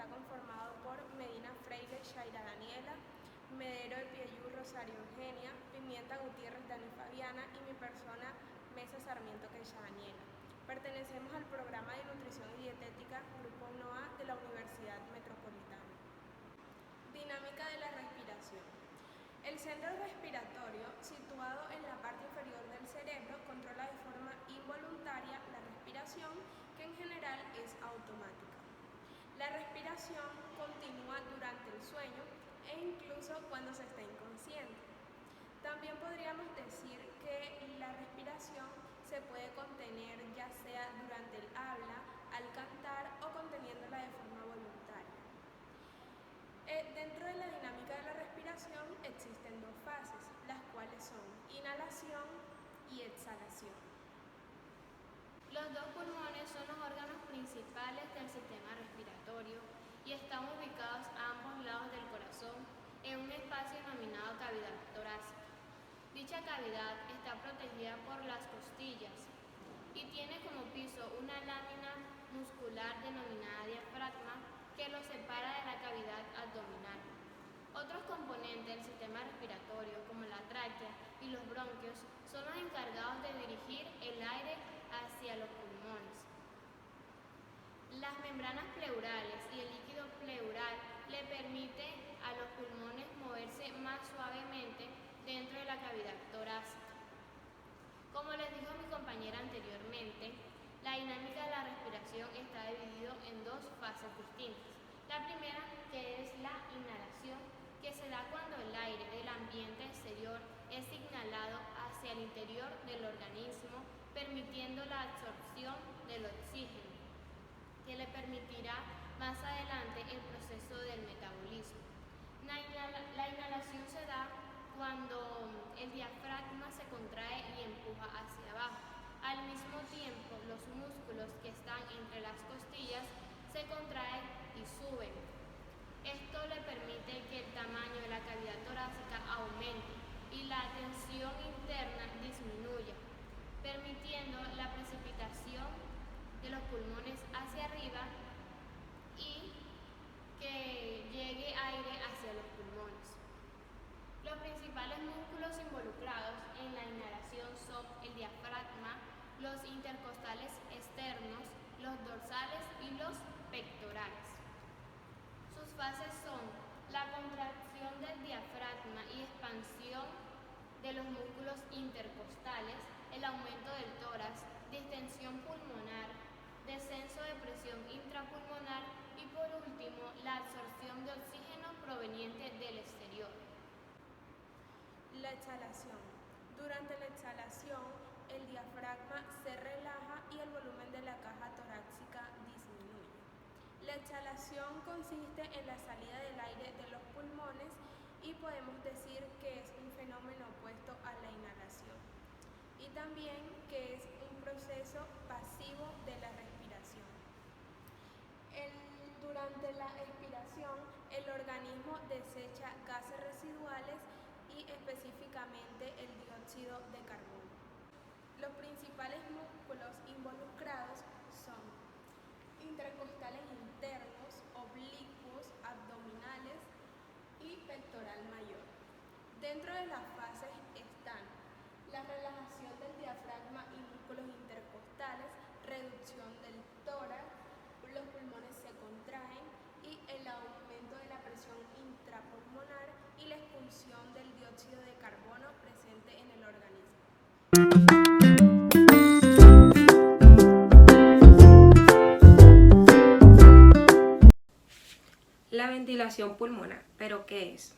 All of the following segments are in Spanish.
está conformado por Medina Freire Shaira Daniela, Medero de Pieyú Rosario Eugenia, Pimienta Gutiérrez Dani Fabiana y mi persona Mesa Sarmiento Queixa Daniela. Pertenecemos al programa de Nutrición y Dietética Grupo 1A de la Universidad Metropolitana. Dinámica de la respiración. El centro respiratorio, situado en la parte inferior del cerebro, controla de forma involuntaria la respiración, que en general es automática. La respiración continúa durante el sueño e incluso cuando se está inconsciente. También podríamos decir que la respiración se puede contener ya sea durante el habla, al cantar o conteniéndola de forma voluntaria. Dentro de la dinámica de la respiración existen dos fases, las cuales son inhalación y exhalación. Los dos pulmones son los órganos principales del sistema respiratorio y están ubicados a ambos lados del corazón en un espacio denominado cavidad torácica. Dicha cavidad está protegida por las costillas y tiene como piso una lámina muscular denominada diafragma que lo separa de la cavidad abdominal. Otros componentes del sistema respiratorio, como la tráquea y los bronquios, son los encargados de dirigir el aire hacia los pulmones. Las membranas pleurales y el líquido pleural le permiten a los pulmones moverse más suavemente dentro de la cavidad torácica. Como les dijo mi compañera anteriormente, la dinámica de la respiración está dividida en dos fases distintas. La primera, que es la inhalación, que se da cuando el aire del ambiente exterior es inhalado hacia el interior del organismo, permitiendo la absorción del oxígeno, que le permitirá más adelante el proceso del metabolismo. La inhalación se da cuando el diafragma se contrae y empuja hacia abajo. Al mismo tiempo, los músculos que están entre las costillas se contraen y suben. Esto le permite que el tamaño de la cavidad torácica aumente y la tensión interna disminuya, permitiendo la precipitación de los pulmones hacia arriba y que llegue aire hacia los pulmones. Los principales músculos involucrados en la inhalación son el diafragma, los intercostales externos, los dorsales y los pectorales. Sus fases son la contracción del diafragma y expansión de los músculos intercostales, el aumento del tórax, distensión pulmonar, descenso de presión intrapulmonar y por último la absorción de oxígeno proveniente del exterior. La exhalación. Durante la exhalación, el diafragma se relaja y el volumen de la caja torácica disminuye. La exhalación consiste en la salida del aire de los pulmones y podemos decir que es un fenómeno opuesto a la inhalación. Y también que es un proceso pasivo de la respiración. Durante la expiración, el organismo desecha gases residuales y específicamente el dióxido de carbono. Los principales músculos involucrados son intercostales internos, oblicuos, abdominales y pectoral mayor. Dentro de las fases están la relajación del diafragma y músculos intercostales, reducción del tórax, los pulmones se contraen y el aumento de la presión intrapulmonar y la expulsión del dióxido de carbono presente en el organismo. La ventilación pulmonar, ¿pero qué es?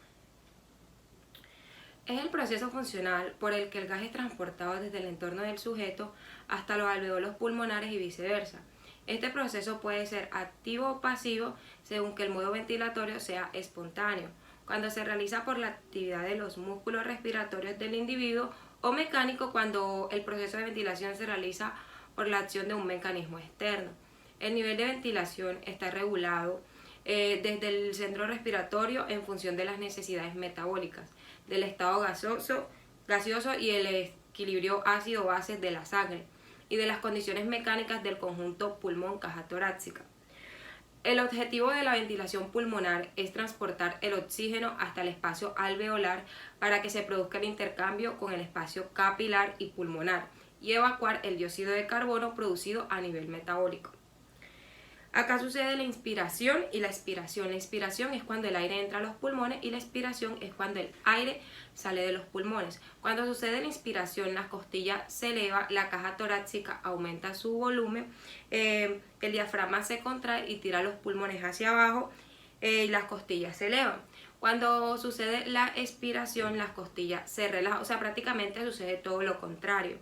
Es el proceso funcional por el que el gas es transportado desde el entorno del sujeto hasta los alveolos pulmonares y viceversa. Este proceso puede ser activo o pasivo según que el modo ventilatorio sea espontáneo, cuando se realiza por la actividad de los músculos respiratorios del individuo, o mecánico cuando el proceso de ventilación se realiza por la acción de un mecanismo externo. El nivel de ventilación está regulado desde el centro respiratorio en función de las necesidades metabólicas, del estado gaseoso y el equilibrio ácido-base de la sangre, y de las condiciones mecánicas del conjunto pulmón-caja torácica. El objetivo de la ventilación pulmonar es transportar el oxígeno hasta el espacio alveolar para que se produzca el intercambio con el espacio capilar y pulmonar y evacuar el dióxido de carbono producido a nivel metabólico. Acá sucede la inspiración y la expiración. La inspiración es cuando el aire entra a los pulmones y la expiración es cuando el aire sale de los pulmones. Cuando sucede la inspiración, la costilla se eleva, la caja torácica aumenta su volumen, el diafragma se contrae y tira los pulmones hacia abajo y las costillas se elevan. Cuando sucede la expiración, las costillas se relajan, o sea, prácticamente sucede todo lo contrario.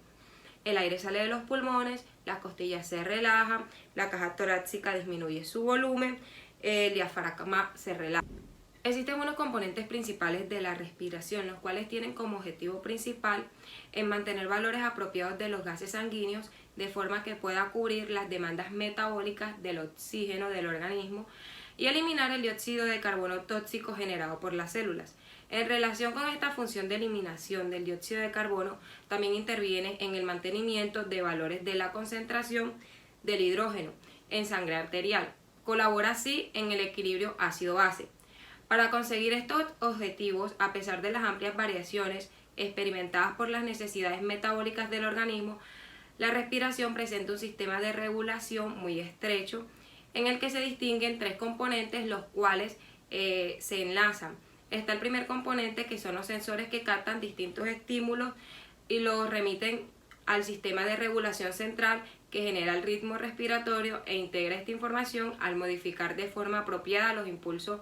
El aire sale de los pulmones, las costillas se relajan, la caja torácica disminuye su volumen, el diafragma se relaja. Existen unos componentes principales de la respiración, los cuales tienen como objetivo principal en mantener valores apropiados de los gases sanguíneos de forma que pueda cubrir las demandas metabólicas del oxígeno del organismo y eliminar el dióxido de carbono tóxico generado por las células. En relación con esta función de eliminación del dióxido de carbono, también interviene en el mantenimiento de valores de la concentración del hidrógeno en sangre arterial. Colabora así en el equilibrio ácido-base. Para conseguir estos objetivos, a pesar de las amplias variaciones experimentadas por las necesidades metabólicas del organismo, la respiración presenta un sistema de regulación muy estrecho en el que se distinguen tres componentes, los cuales se enlazan. Está el primer componente, que son los sensores que captan distintos estímulos y los remiten al sistema de regulación central que genera el ritmo respiratorio e integra esta información al modificar de forma apropiada los impulsos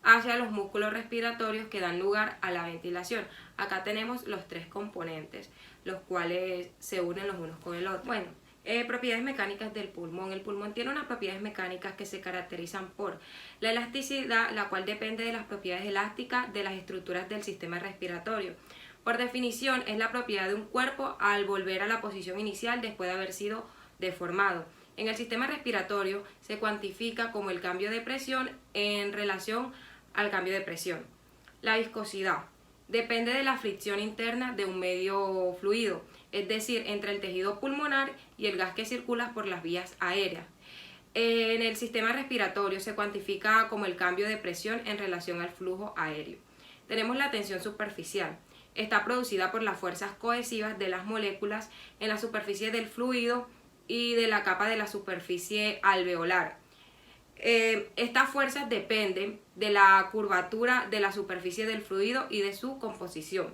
hacia los músculos respiratorios que dan lugar a la ventilación. Acá tenemos los tres componentes, los cuales se unen los unos con el otro. Bueno, propiedades mecánicas del pulmón. El pulmón tiene unas propiedades mecánicas que se caracterizan por la elasticidad, la cual depende de las propiedades elásticas de las estructuras del sistema respiratorio. Por definición, es la propiedad de un cuerpo al volver a la posición inicial después de haber sido deformado. En el sistema respiratorio se cuantifica como el cambio de presión en relación al cambio de presión. La viscosidad depende de la fricción interna de un medio fluido, es decir, entre el tejido pulmonar y el gas que circula por las vías aéreas. En el sistema respiratorio se cuantifica como el cambio de presión en relación al flujo aéreo. Tenemos la tensión superficial. Está producida por las fuerzas cohesivas de las moléculas en la superficie del fluido y de la capa de la superficie alveolar. Estas fuerzas dependen de la curvatura de la superficie del fluido y de su composición.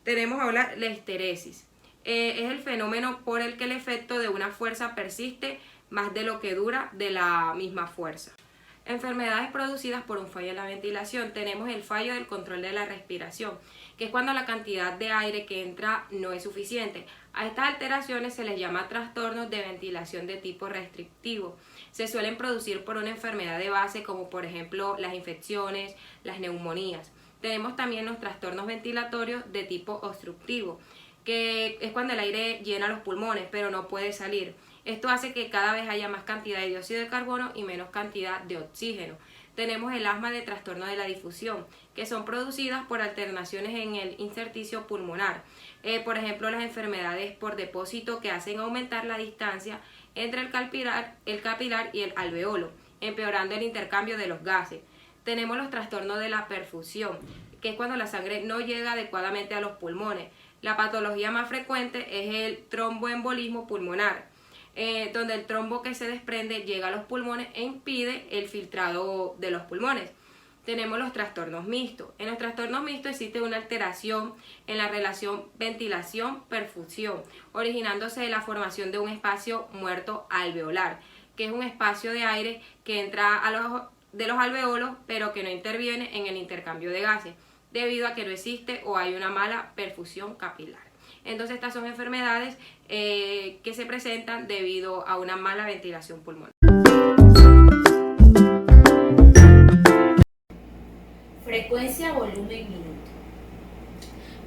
Tenemos ahora la histeresis. Es el fenómeno por el que el efecto de una fuerza persiste más de lo que dura de la misma fuerza. Enfermedades producidas por un fallo en la ventilación. Tenemos el fallo del control de la respiración, que es cuando la cantidad de aire que entra no es suficiente. A estas alteraciones se les llama trastornos de ventilación de tipo restrictivo. Se suelen producir por una enfermedad de base, como por ejemplo las infecciones, las neumonías. Tenemos también los trastornos ventilatorios de tipo obstructivo, que es cuando el aire llena los pulmones pero no puede salir. Esto hace que cada vez haya más cantidad de dióxido de carbono y menos cantidad de oxígeno. Tenemos el asma de trastorno de la difusión, que son producidas por alteraciones en el intersticio pulmonar. Por ejemplo, las enfermedades por depósito que hacen aumentar la distancia entre el capilar y el alveolo, empeorando el intercambio de los gases. Tenemos los trastornos de la perfusión, que es cuando la sangre no llega adecuadamente a los pulmones. La patología más frecuente es el tromboembolismo pulmonar, donde el trombo que se desprende llega a los pulmones e impide el filtrado de los pulmones. Tenemos los trastornos mixtos. En los trastornos mixtos existe una alteración en la relación ventilación-perfusión, originándose de la formación de un espacio muerto alveolar, que es un espacio de aire que entra de los alveolos, pero que no interviene en el intercambio de gases, debido a que no existe o hay una mala perfusión capilar. Entonces estas son enfermedades que se presentan debido a una mala ventilación pulmonar. Frecuencia, volumen, minuto.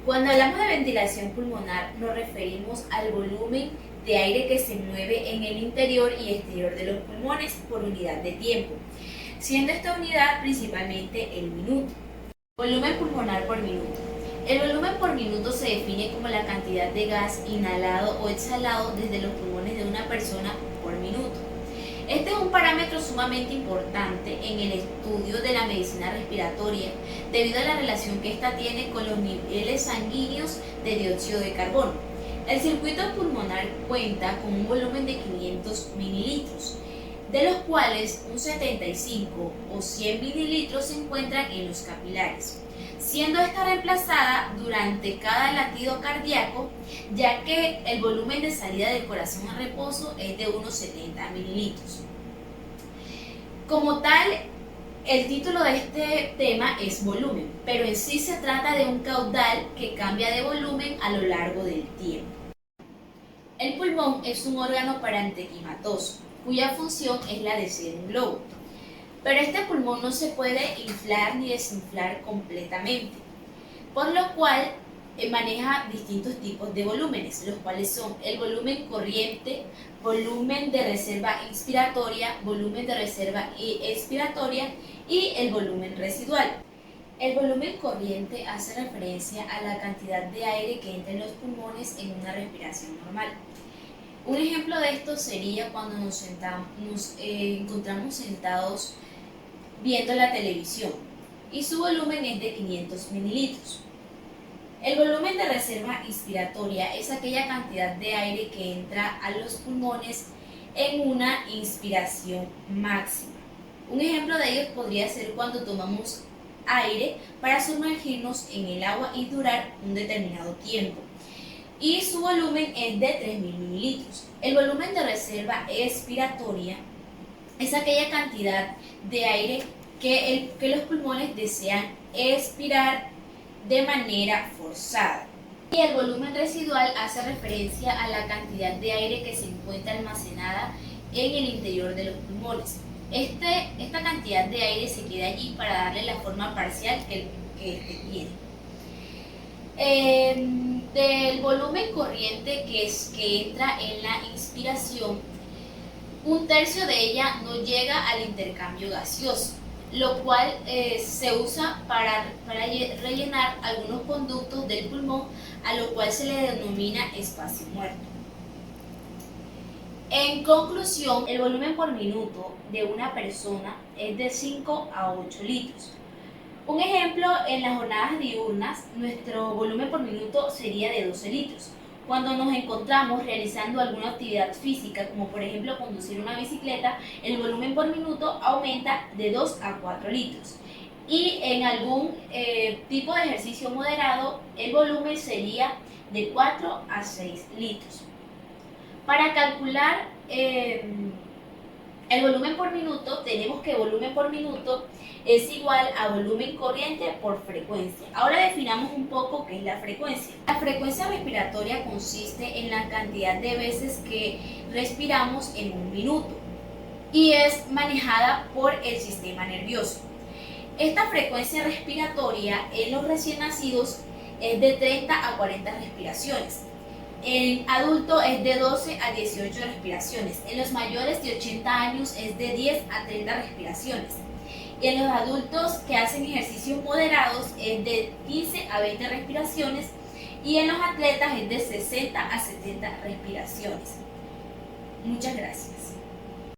Cuando hablamos de ventilación pulmonar nos referimos al volumen de aire que se mueve en el interior y exterior de los pulmones por unidad de tiempo, siendo esta unidad principalmente el minuto. Volumen pulmonar por minuto. El volumen por minuto se define como la cantidad de gas inhalado o exhalado desde los pulmones de una persona por minuto. Este es un parámetro sumamente importante en el estudio de la medicina respiratoria debido a la relación que ésta tiene con los niveles sanguíneos de dióxido de carbono. El circuito pulmonar cuenta con un volumen de 500 mililitros, de los cuales un 75 o 100 mililitros se encuentran en los capilares, siendo esta reemplazada durante cada latido cardíaco, ya que el volumen de salida del corazón a reposo es de unos 70 mililitros. Como tal, el título de este tema es volumen, pero en sí se trata de un caudal que cambia de volumen a lo largo del tiempo. El pulmón es un órgano parenquimatoso, cuya función es la de ser un globo. Pero este pulmón no se puede inflar ni desinflar completamente, por lo cual maneja distintos tipos de volúmenes, los cuales son el volumen corriente, volumen de reserva inspiratoria, volumen de reserva expiratoria y el volumen residual. El volumen corriente hace referencia a la cantidad de aire que entra en los pulmones en una respiración normal. Un ejemplo de esto sería cuando nos encontramos sentados viendo la televisión y su volumen es de 500 mililitros. El volumen de reserva inspiratoria es aquella cantidad de aire que entra a los pulmones en una inspiración máxima. Un ejemplo de ello podría ser cuando tomamos aire para sumergirnos en el agua y durar un determinado tiempo, y su volumen es de 3.000 mililitros. El volumen de reserva expiratoria es aquella cantidad de aire que los pulmones desean expirar de manera forzada. Y el volumen residual hace referencia a la cantidad de aire que se encuentra almacenada en el interior de los pulmones. Esta cantidad de aire se queda allí para darle la forma parcial que este tiene. Del volumen corriente que entra en la inspiración, un tercio de ella no llega al intercambio gaseoso, lo cual se usa para rellenar algunos conductos del pulmón, a lo cual se le denomina espacio muerto. En conclusión, el volumen por minuto de una persona es de 5 a 8 litros. Un ejemplo, en las jornadas diurnas, nuestro volumen por minuto sería de 12 litros. Cuando nos encontramos realizando alguna actividad física, como por ejemplo conducir una bicicleta, el volumen por minuto aumenta de 2 a 4 litros. Y en algún tipo de ejercicio moderado, el volumen sería de 4 a 6 litros. Para calcular el volumen por minuto, tenemos que volumen por minuto es igual a volumen corriente por frecuencia. Ahora definamos un poco qué es la frecuencia. La frecuencia respiratoria consiste en la cantidad de veces que respiramos en un minuto y es manejada por el sistema nervioso. Esta frecuencia respiratoria en los recién nacidos es de 30 a 40 respiraciones. En adulto es de 12 a 18 respiraciones. En los mayores de 80 años es de 10 a 30 respiraciones. Y en los adultos que hacen ejercicios moderados es de 15 a 20 respiraciones. Y en los atletas es de 60 a 70 respiraciones. Muchas gracias.